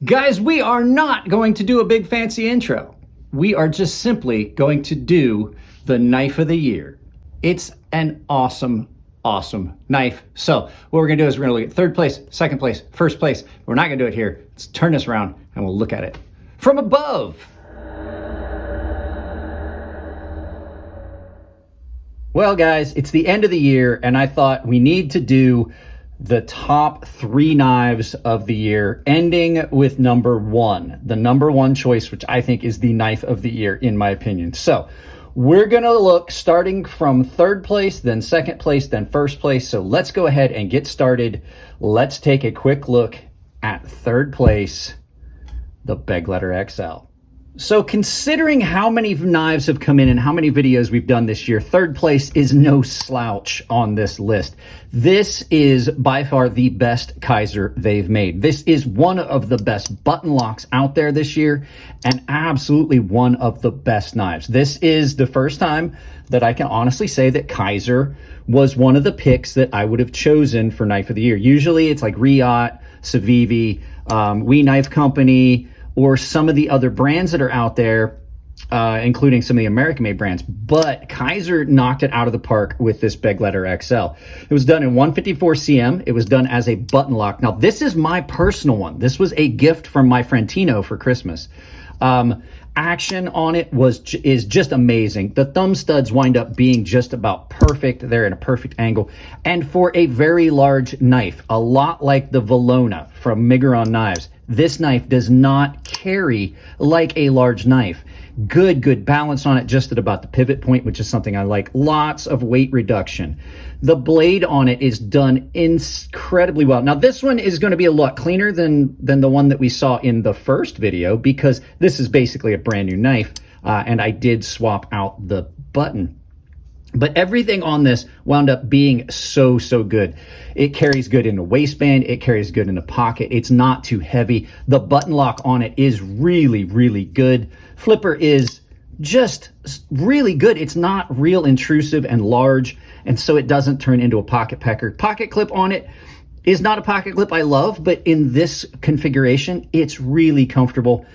Guys, we are not going to do a big fancy intro. We are just simply going to do the knife of the year. It's an awesome knife. So what we're gonna do is we're gonna look at third place, second place, first place. We're not gonna do it here. Let's turn this around and we'll look at it from above. Well, guys, it's the end of the year and I thought we need to do the top 3 knives of the year, ending with number 1, the number 1 choice, which I think is the knife of the year in my opinion. So we're gonna look starting from third place, then second place, then first place. So let's go ahead and get started. Let's take a quick look at third place, the Begleiter XL. So considering how many knives have come in and how many videos we've done this year, third place is no slouch on this list. This is by far the best Kizer they've made. This is one of the best button locks out there this year and absolutely one of the best knives. This is the first time that I can honestly say that Kizer was one of the picks that I would have chosen for knife of the year. Usually it's like Riot, Civivi, We Knife Company, or some of the other brands that are out there, including some of the American-made brands. But Kizer knocked it out of the park with this Begleiter XL. It was done in 154 cm. It was done as a button lock. Now, this is my personal one. This was a gift from my friend Tino for Christmas. Action on it is just amazing. The thumb studs wind up being just about perfect. They're in a perfect angle. And for a very large knife, a lot like the Valona from Migron Knives, this knife does not carry like a large knife. Good balance on it just at about the pivot point, which is something I like. Lots of weight reduction. The blade on it is done incredibly well. Now this one is going to be a lot cleaner than the one that we saw in the first video because this is basically a brand new knife and I did swap out the button. But everything on this wound up being so good. It carries good in the waistband. It carries good in the pocket. It's not too heavy. The button lock on it is really good. Flipper is just really good. It's not real intrusive and large, and so it doesn't turn into a pocket pecker. Pocket clip on it is not a pocket clip I love, but in this configuration, it's really comfortable.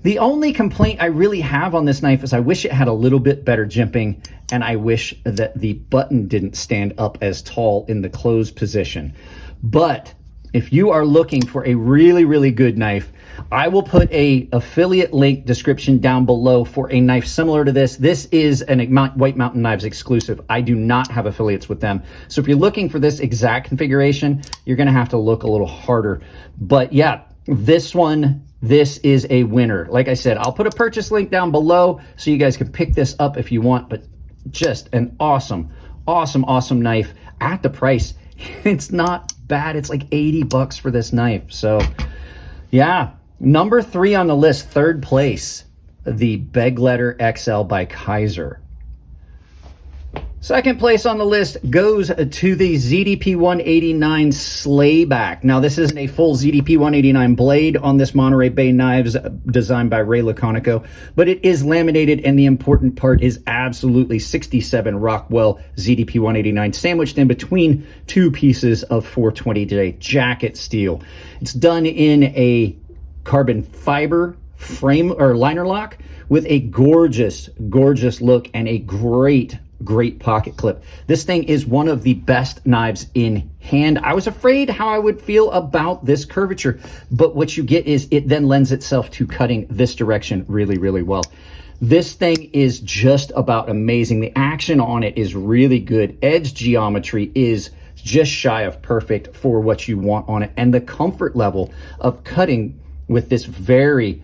The only complaint I really have on this knife is I wish it had a little bit better jimping, and I wish that the button didn't stand up as tall in the closed position. But if you are looking for a really good knife, I will put a affiliate link description down below for a knife similar to this. This is an White Mountain Knives exclusive. I do not have affiliates with them. So if you're looking for this exact configuration, you're gonna have to look a little harder. But yeah, this is a winner. Like I said, I'll put a purchase link down below so you guys can pick this up if you want, but just an awesome knife at the price. It's not bad. It's like 80 bucks for this knife. So yeah, number 3 on the list, third place, the Begleiter XL by Kizer. Second place on the list goes to the ZDP 189 Slayback. Now, this isn't a full ZDP 189 blade on this Monterey Bay knives designed by Ray Laconico, but it is laminated, and the important part is absolutely 67 Rockwell ZDP 189 sandwiched in between 2 pieces of 420J jacket steel. It's done in a carbon fiber frame or liner lock with a gorgeous look and a great pocket clip. This thing is one of the best knives in hand. I was afraid how I would feel about this curvature, but what you get is it then lends itself to cutting this direction really well. This thing is just about amazing. The action on it is really good. Edge geometry is just shy of perfect for what you want on it, and the comfort level of cutting with this very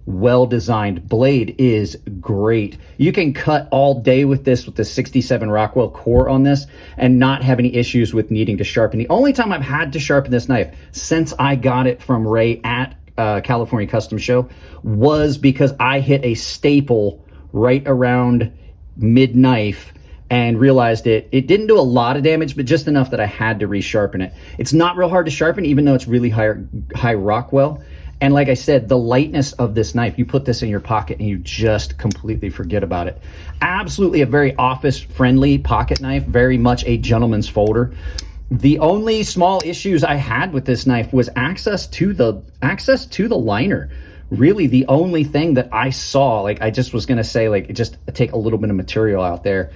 well-designed blade is great. You can cut all day with this, with the 67 Rockwell core on this, and not have any issues with needing to sharpen. The only time I've had to sharpen this knife since I got it from Ray at California Custom Show was because I hit a staple right around mid-knife and realized it didn't do a lot of damage, but just enough that I had to resharpen it. It's not real hard to sharpen, even though it's really high Rockwell. And like I said, the lightness of this knife, you put this in your pocket and you just completely forget about it. Absolutely a very office-friendly pocket knife, very much a gentleman's folder. The only small issues I had with this knife was access to the liner. Really, the only thing that I saw, like I just was gonna say, like just take a little bit of material out there.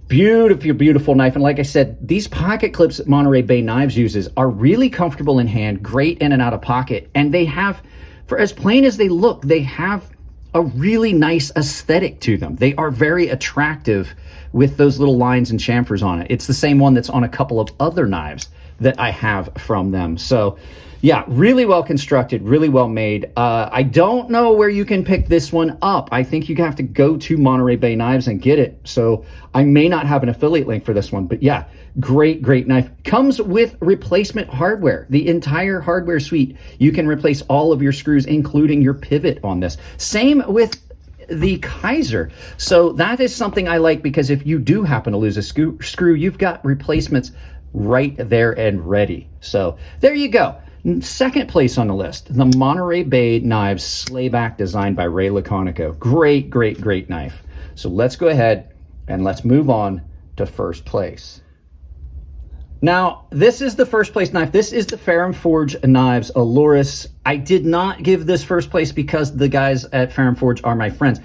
Beautiful, beautiful knife. And like I said, these pocket clips that Monterey Bay Knives uses are really comfortable in hand, great in and out of pocket. And they have, for as plain as they look, they have a really nice aesthetic to them. They are very attractive with those little lines and chamfers on it. It's the same one that's on a couple of other knives that I have from them. So yeah, really well constructed, really well made. I don't know where you can pick this one up. I think you have to go to Monterey Bay Knives and get it. So I may not have an affiliate link for this one, but yeah, great, great knife. Comes with replacement hardware, the entire hardware suite. You can replace all of your screws, including your pivot on this. Same with the Kizer. So that is something I like, because if you do happen to lose a screw, you've got replacements right there and ready. So there you go. Second place on the list, the Monterey Bay Knives Slayback, designed by Ray Laconico. Great, great, great knife. So let's go ahead and let's move on to first place. Now, this is the first place knife. This is the Ferrum Forge Knives Aluris. I did not give this first place because the guys at Ferrum Forge are my friends.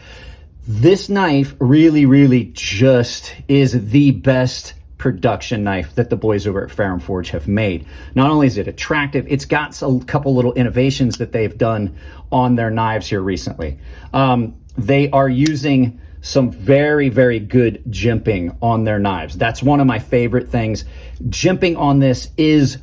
This knife really, really just is the best production knife that the boys over at Ferrum Forge have made. Not only is it attractive, it's got a couple little innovations that they've done on their knives here recently. They are using some very, very good jimping on their knives. That's one of my favorite things. Jimping on this is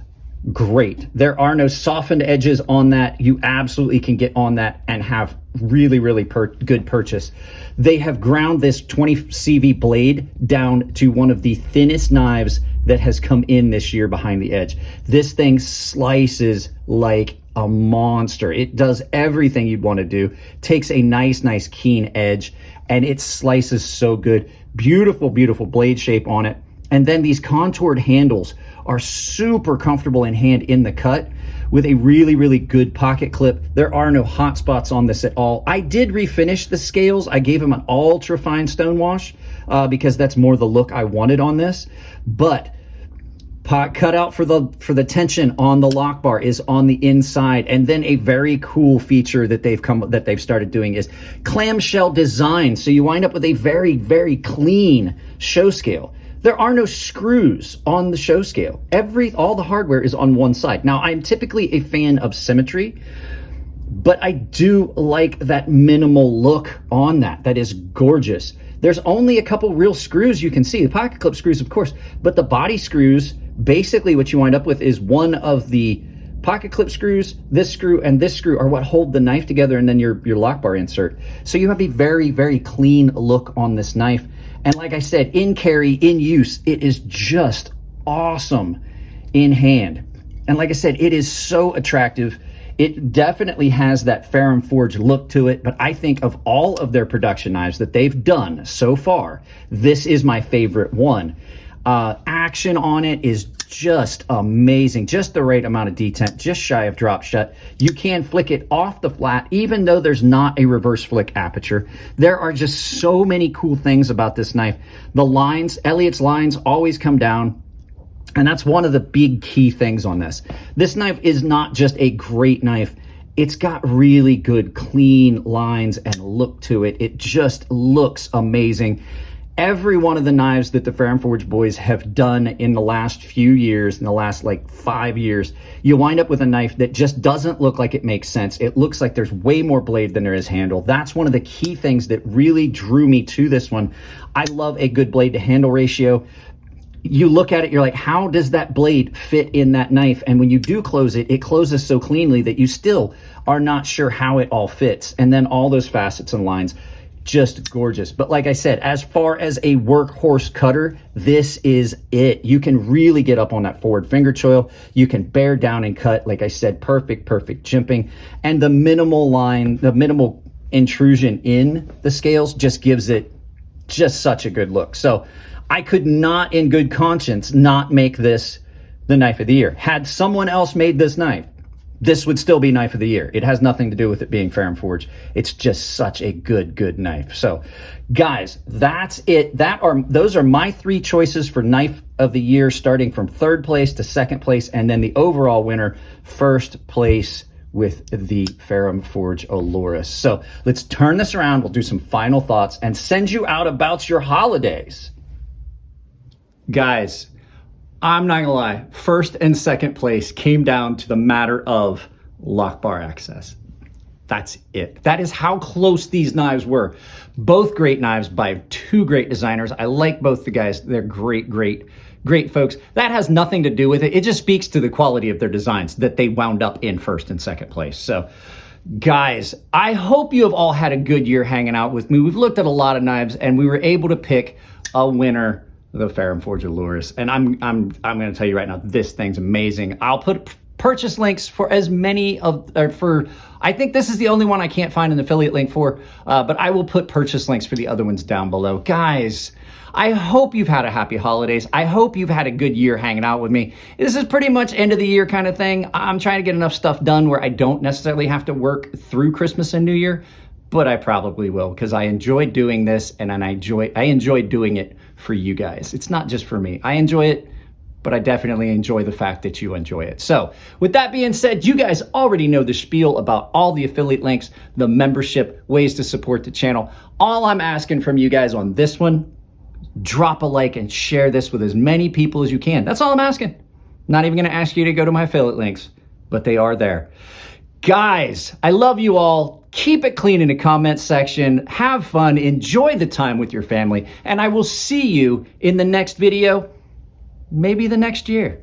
great. There are no softened edges on that. You absolutely can get on that and have really, really good purchase. They have ground this 20 CV blade down to one of the thinnest knives that has come in this year behind the edge. This thing slices like a monster. It does everything you'd want to do. Takes a nice, nice keen edge, and it slices so good. Beautiful, beautiful blade shape on it. And then these contoured handles are super comfortable in hand in the cut, with a really, really good pocket clip. There are no hot spots on this at all. I did refinish the scales. I gave them an ultra fine stone wash because that's more the look I wanted on this. But cut out for the tension on the lock bar is on the inside. And then a very cool feature that they've started doing is clamshell design. So you wind up with a very, very clean show scale. There are no screws on the show scale. All the hardware is on one side. Now, I'm typically a fan of symmetry, but I do like that minimal look on that. That is gorgeous. There's only a couple real screws you can see. The pocket clip screws, of course, but the body screws, basically what you wind up with is one of the pocket clip screws, this screw, and this screw are what hold the knife together, and then your lock bar insert. So you have a very, very clean look on this knife. And like I said, in carry, in use, it is just awesome in hand. And like I said, it is so attractive. It definitely has that Ferrum Forge look to it, but I think of all of their production knives that they've done so far, this is my favorite one. Action on it is just amazing. Just the right amount of detent, just shy of drop shut. You can flick it off the flat, even though there's not a reverse flick aperture. There are just so many cool things about this knife. The lines, Elliot's lines, always come down. And that's one of the big key things on this. This knife is not just a great knife. It's got really good, clean lines and look to it. It just looks amazing. Every one of the knives that the Ferrum Forge boys have done in the last few years, in the last like 5 years, you wind up with a knife that just doesn't look like it makes sense. It looks like there's way more blade than there is handle. That's one of the key things that really drew me to this one. I love a good blade to handle ratio. You look at it, you're like, how does that blade fit in that knife? And when you do close it, it closes so cleanly that you still are not sure how it all fits. And then all those facets and lines, just gorgeous. But like I said, as far as a workhorse cutter, this is it. You can really get up on that forward finger choil. You can bear down and cut. Like I said, perfect jimping. And the minimal line, the minimal intrusion in the scales just gives it just such a good look. So I could not in good conscience not make this the knife of the year. Had someone else made this knife, this would still be knife of the year. It has nothing to do with it being Ferrum Forge. It's just such a good knife. So guys, that's it. Those are my 3 choices for knife of the year, starting from 3rd place to 2nd place, and then the overall winner, 1st place with the Ferrum Forge Olorus. So let's turn this around. We'll do some final thoughts and send you out about your holidays. Guys, I'm not gonna lie, 1st and 2nd place came down to the matter of lock bar access. That's it. That is how close these knives were. Both great knives by 2 great designers. I like both the guys. They're great folks. That has nothing to do with it. It just speaks to the quality of their designs that they wound up in 1st and 2nd place. So guys, I hope you have all had a good year hanging out with me. We've looked at a lot of knives and we were able to pick a winner, the Ferrum Forge Olorus. And I'm going to tell you right now, this thing's amazing. I'll put purchase links for as many of, I think this is the only one I can't find an affiliate link for, but I will put purchase links for the other ones down below. Guys, I hope you've had a happy holidays. I hope you've had a good year hanging out with me. This is pretty much end of the year kind of thing. I'm trying to get enough stuff done where I don't necessarily have to work through Christmas and New Year, but I probably will because I enjoy doing this and I enjoy doing it for you guys. It's not just for me. I enjoy it, but I definitely enjoy the fact that you enjoy it. So with that being said, you guys already know the spiel about all the affiliate links, the membership, ways to support the channel. All I'm asking from you guys on this one, drop a like and share this with as many people as you can. That's all I'm asking. Not even gonna ask you to go to my affiliate links, but they are there. Guys, I love you all. Keep it clean in the comment section. Have fun. Enjoy the time with your family. And I will see you in the next video, maybe the next year.